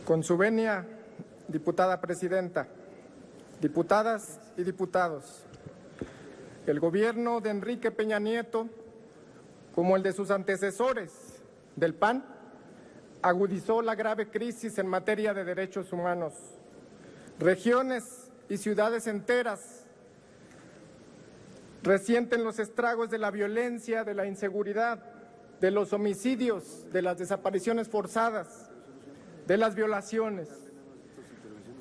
Con su venia, diputada presidenta, diputadas y diputados, el gobierno de Enrique Peña Nieto, como el de sus antecesores del PAN, agudizó la grave crisis en materia de derechos humanos. Regiones y ciudades enteras resienten los estragos de la violencia, de la inseguridad, de los homicidios, de las desapariciones forzadas, de las violaciones.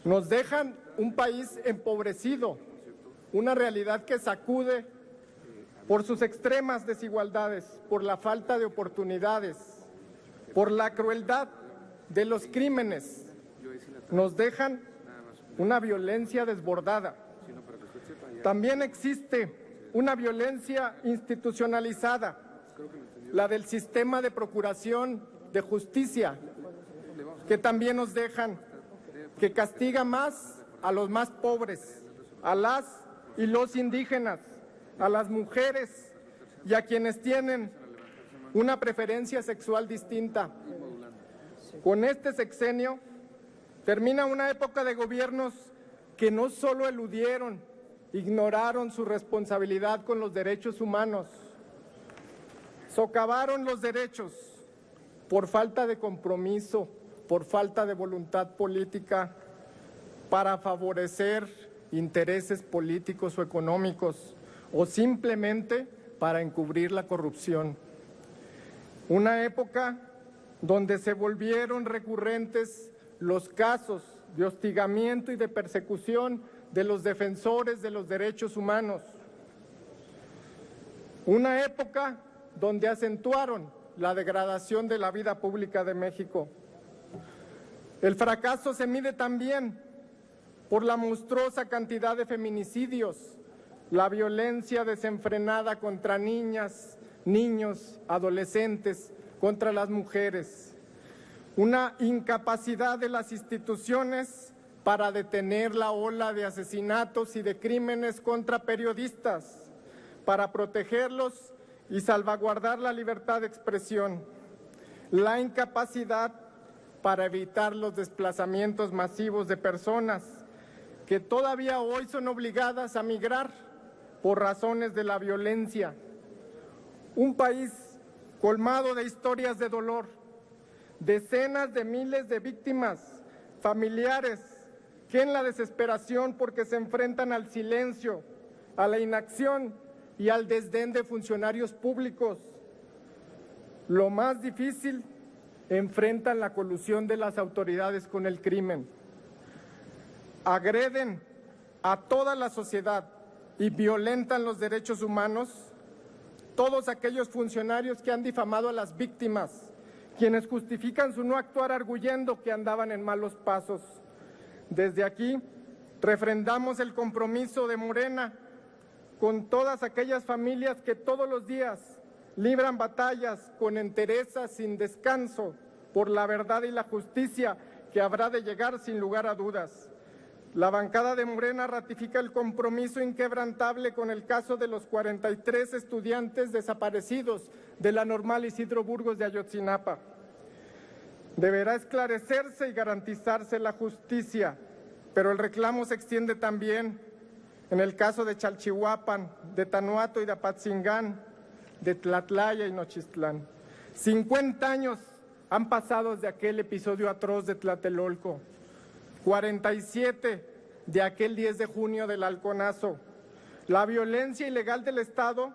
Nos dejan un país empobrecido, una realidad que sacude por sus extremas desigualdades, por la falta de oportunidades, por la crueldad de los crímenes. Nos dejan una violencia desbordada. También existe una violencia institucionalizada, la del sistema de procuración de justicia, que también nos dejan, que castiga más a los más pobres, a las y los indígenas, a las mujeres y a quienes tienen una preferencia sexual distinta. Con este sexenio termina una época de gobiernos que no solo eludieron, ignoraron su responsabilidad con los derechos humanos, socavaron los derechos por falta de compromiso, por falta de voluntad política para favorecer intereses políticos o económicos o simplemente para encubrir la corrupción. Una época donde se volvieron recurrentes los casos de hostigamiento y de persecución de los defensores de los derechos humanos. Una época donde acentuaron la degradación de la vida pública de México. El fracaso se mide también por la monstruosa cantidad de feminicidios, la violencia desenfrenada contra niñas, niños, adolescentes, contra las mujeres, una incapacidad de las instituciones para detener la ola de asesinatos y de crímenes contra periodistas, para protegerlos y salvaguardar la libertad de expresión, la incapacidad para evitar los desplazamientos masivos de personas que todavía hoy son obligadas a migrar por razones de la violencia. Un país colmado de historias de dolor, decenas de miles de víctimas, familiares que en la desesperación porque se enfrentan al silencio, a la inacción y al desdén de funcionarios públicos. Lo más difícil, enfrentan la colusión de las autoridades con el crimen. Agreden a toda la sociedad y violentan los derechos humanos todos aquellos funcionarios que han difamado a las víctimas, quienes justifican su no actuar arguyendo que andaban en malos pasos. Desde aquí refrendamos el compromiso de Morena con todas aquellas familias que todos los días libran batallas con entereza, sin descanso, por la verdad y la justicia que habrá de llegar sin lugar a dudas. La bancada de Morena ratifica el compromiso inquebrantable con el caso de los 43 estudiantes desaparecidos de la Normal Isidro Burgos de Ayotzinapa. Deberá esclarecerse y garantizarse la justicia, pero el reclamo se extiende también en el caso de Chalchihuapan, de Tanuato y de Apatzingán, de Tlatlaya y Nochistlán. 50 años han pasado desde aquel episodio atroz de Tlatelolco, 47 de aquel 10 de junio del Halconazo. La violencia ilegal del Estado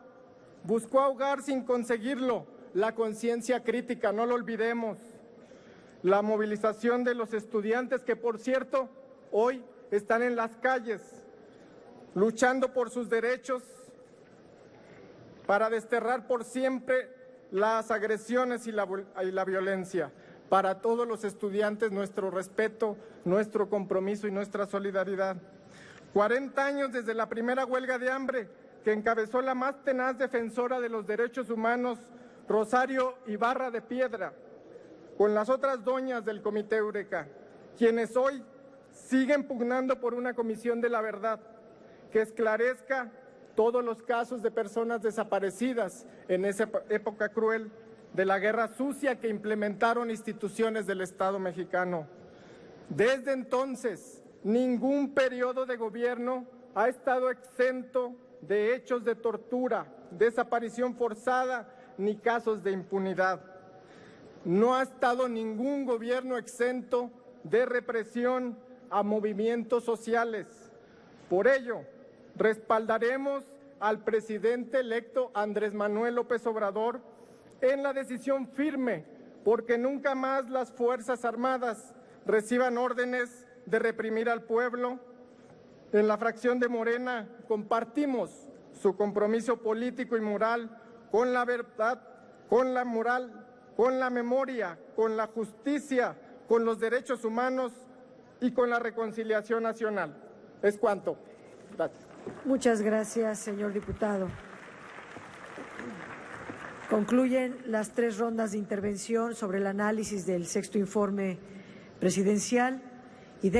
buscó ahogar sin conseguirlo la conciencia crítica, no lo olvidemos. La movilización de los estudiantes que, por cierto, hoy están en las calles luchando por sus derechos para desterrar por siempre las agresiones y la violencia. Para todos los estudiantes, nuestro respeto, nuestro compromiso y nuestra solidaridad. 40 años desde la primera huelga de hambre que encabezó la más tenaz defensora de los derechos humanos, Rosario Ibarra de Piedra, con las otras doñas del Comité Eureka, quienes hoy siguen pugnando por una comisión de la verdad que esclarezca todos los casos de personas desaparecidas en esa época cruel de la guerra sucia que implementaron instituciones del Estado mexicano. Desde entonces, ningún periodo de gobierno ha estado exento de hechos de tortura, desaparición forzada ni casos de impunidad. No ha estado ningún gobierno exento de represión a movimientos sociales. Por ello, respaldaremos al presidente electo Andrés Manuel López Obrador en la decisión firme porque nunca más las Fuerzas Armadas reciban órdenes de reprimir al pueblo. En la fracción de Morena compartimos su compromiso político y moral con la verdad, con la moral, con la memoria, con la justicia, con los derechos humanos y con la reconciliación nacional. Es cuanto. Gracias. Muchas gracias, señor diputado. Concluyen las 3 rondas de intervención sobre el análisis del 6º informe presidencial y de